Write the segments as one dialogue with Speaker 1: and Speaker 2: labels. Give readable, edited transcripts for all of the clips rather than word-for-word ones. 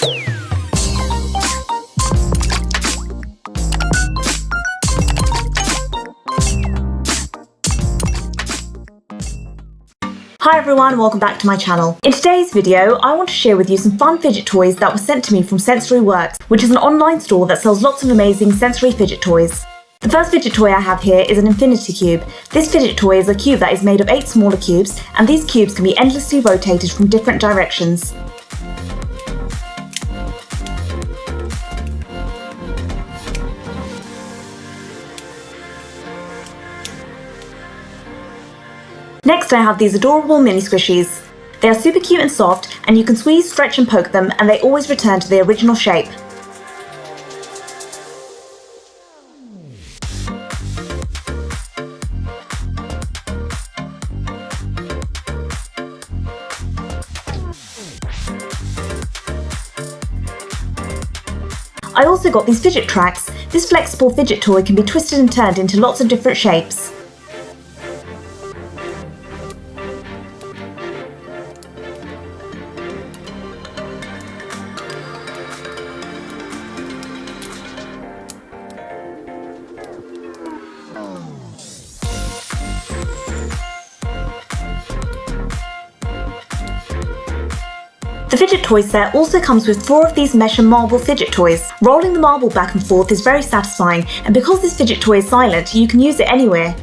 Speaker 1: Hi everyone and welcome back to my channel. In today's video, I want to share with you some fun fidget toys that were sent to me from Sensory Works, which is an online store that sells lots of amazing sensory fidget toys. The first fidget toy I have here is an infinity cube. This fidget toy is a cube that is made of 8 smaller cubes, and these cubes can be endlessly rotated from different directions. Next I have these adorable mini squishies. They are super cute and soft, and you can squeeze, stretch and poke them, and they always return to their original shape. I also got these fidget tracks. This flexible fidget toy can be twisted and turned into lots of different shapes. The fidget toy set also comes with 4 of these mesh and marble fidget toys. Rolling the marble back and forth is very satisfying, and because this fidget toy is silent, you can use it anywhere.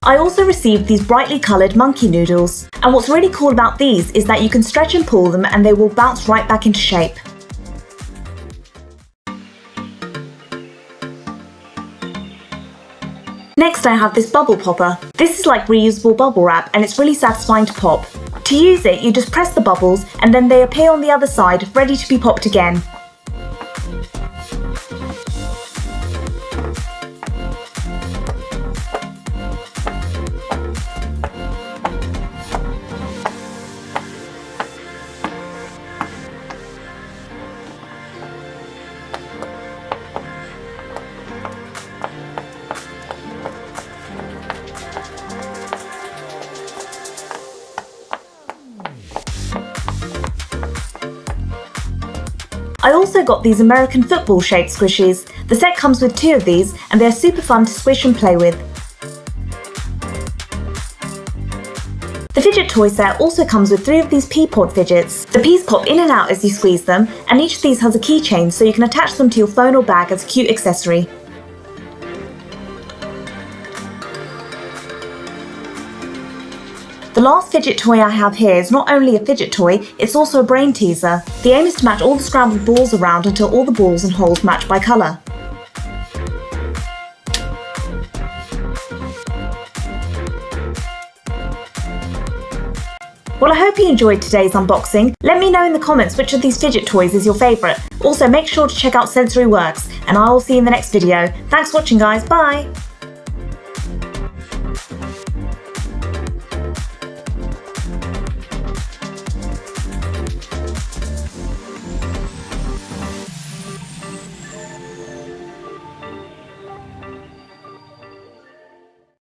Speaker 1: I also received these brightly coloured monkey noodles, and what's really cool about these is that you can stretch and pull them and they will bounce right back into shape. Next I have this bubble popper. This is like reusable bubble wrap and it's really satisfying to pop. To use it, you just press the bubbles and then they appear on the other side, ready to be popped again. I also got these American football shaped squishies. The set comes with 2 of these and they're super fun to squish and play with. The fidget toy set also comes with 3 of these pea pod fidgets. The peas pop in and out as you squeeze them, and each of these has a keychain so you can attach them to your phone or bag as a cute accessory. The last fidget toy I have here is not only a fidget toy, it's also a brain teaser. The aim is to match all the scrambled balls around until all the balls and holes match by colour. Well, I hope you enjoyed today's unboxing. Let me know in the comments which of these fidget toys is your favourite. Also, make sure to check out Sensory Works, and I will see you in the next video. Thanks for watching guys, bye!